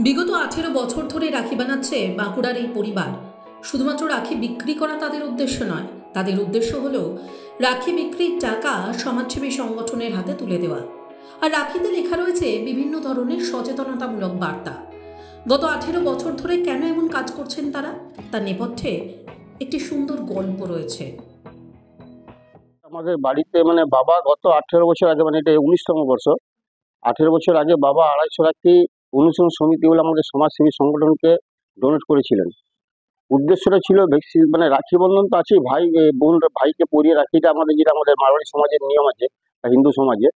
বিগত 18 বছর ধরে রাখি বানাচ্ছে বাঁকুড়ার এই পরিবার। শুধুমাত্র রাখি বিক্রি করা তাদের উদ্দেশ্য নয়, তাদের উদ্দেশ্য হলো রাখি বিক্রির টাকা সমাজসেবী সংগঠনের হাতে তুলে দেওয়া। আর রাখিতে লেখা রয়েছে বিভিন্ন ধরনের সচেতনতামূলক বার্তা। গত 18 বছর ধরে কেন এমন কাজ করছেন তারা, তার নেপথ্যে একটি সুন্দর গল্প রয়েছে। আমাদের বাড়িতে বাবা গত 18 বছর আগে, এটা 19তম বর্ষ। 18 বছর আগে বাবা 250 রাখি অনুশীলন সমিতি বলে আমাদের সমাজসেবী সংগঠনকে ডোনেট করেছিলেন। উদ্দেশ্যটা ছিল রাখি বন্ধন তো আছেই, ভাই বোন ভাইকে পরিয়ে রাখিটা আমাদের যেটা আমাদের মারোয়াড়ি সমাজের নিয়ম আছে বা হিন্দু সমাজে।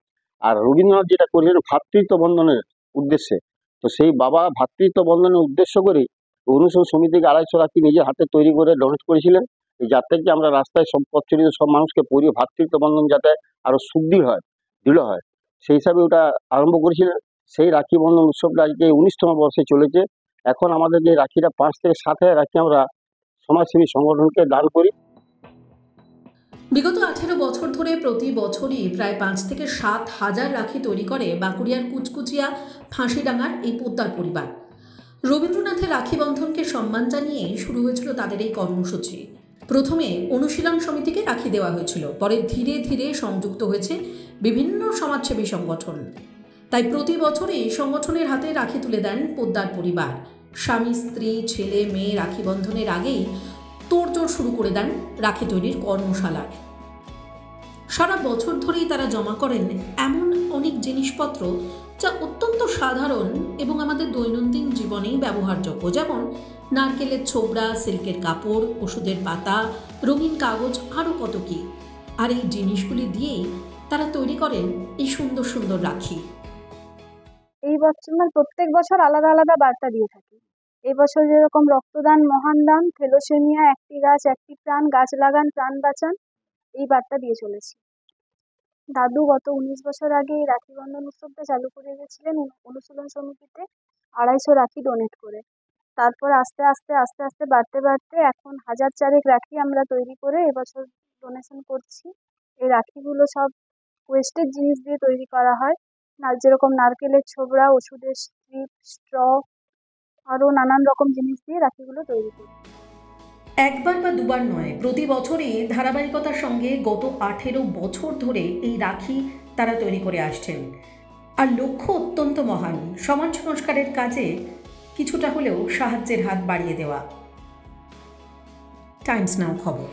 আর রবীন্দ্রনাথ যেটা করেছিলেন ভ্রাতৃত্ব বন্ধনের উদ্দেশ্যে, তো সেই বাবা ভ্রাতৃত্ব বন্ধনের উদ্দেশ্য করে অনুশীলন সমিতিকে 250 রাখি নিজের হাতে তৈরি করে ডোনেট করেছিলেন, যাতে কি আমরা রাস্তায় সব পথচলিত সব মানুষকে পরিয়ে ভ্রাতৃত্ব বন্ধন যাতে আরো সুদৃঢ় হয়, দৃঢ় হয়, সেই হিসাবে ওটা আরম্ভ করেছিলেন। সেই রাখি বন্ধন উৎসবটা আজকে 19তম বর্ষে চলেছে। এখন আমাদের যে রাখিটা 5 থেকে 7 হাজার রাখি আমরা সমাজসেবী সংগঠনকে দান করি। বিগত 18 বছর ধরে প্রতি বছরই প্রায় 5 থেকে 7 হাজার রাখি তৈরি করে বাঁকুড়িয়ার কুচকুচিয়া ফাঁসিডাঙ্গার এই পোদ্দার পরিবার। রবীন্দ্রনাথের রাখি বন্ধনকে সম্মান জানিয়ে শুরু হয়েছিল তাদের এই কর্মসূচি। প্রথমে অনুশীলন সমিতিকে রাখি দেওয়া হয়েছিল, পরে ধীরে ধীরে সংযুক্ত হয়েছে বিভিন্ন সমাজসেবী সংগঠন। তাই প্রতি বছরই সংগঠনের হাতে রাখি তুলে দেন পোদ্দার পরিবার। স্বামী স্ত্রী ছেলে মেয়ে রাখি বন্ধনের আগেই তোড়জোড় শুরু করে দেন রাখি তৈরির কর্মশালায়। সারা বছর ধরেই তারা জমা করেন এমন অনেক জিনিসপত্র যা অত্যন্ত সাধারণ এবং আমাদের দৈনন্দিন জীবনেই ব্যবহারযোগ্য, যেমন নারকেলের ছোবড়া, সিল্কের কাপড়, ওষুধের পাতা, রঙিন কাগজ, আরও কত কি। আর এই জিনিসগুলি দিয়েই তারা তৈরি করেন এই সুন্দর সুন্দর রাখি। এই বছর প্রত্যেক বছর আলাদা আলাদা বার্তা দিয়ে থাকি। এই বছর যেরকম রক্তদান মহান দান, থ্যালাসেমিয়া একটি গাছ একটি প্রাণ, গাছ লাগান প্রাণ বাঁচান, এই বার্তা দিয়ে চলেছি। দাদু গত 19 বছর আগে এই রাখি বন্ধন উৎসবটা চালু করে গেছিলেন অনুশীলন সমিতিতে 250 রাখি ডোনেট করে। তারপর আস্তে আস্তে আস্তে আস্তে বাড়তে বাড়তে এখন 1000 চারেক রাখি আমরা তৈরি করে এবছর ডোনেশন করছি। এই রাখিগুলো সব ওয়েস্টের জিনিস দিয়ে তৈরি করা হয়, যেরকম নারকেলের ছোবড়া, ওষুধের স্ট্রিপ, স্ট্র, আরও নানান রকম জিনিস দিয়ে রাখিগুলো তৈরি করি। একবার বা দুবার নয়, প্রতি বছরই ধারাবাহিকতার সঙ্গে গত 18 বছর ধরে এই রাখি তারা তৈরি করে আসছেন। আর লক্ষ্য অত্যন্ত মহান, সমাজ সংস্কারের কাজে কিছুটা হলেও সাহায্যের হাত বাড়িয়ে দেওয়া। টাইমস নাও খবর।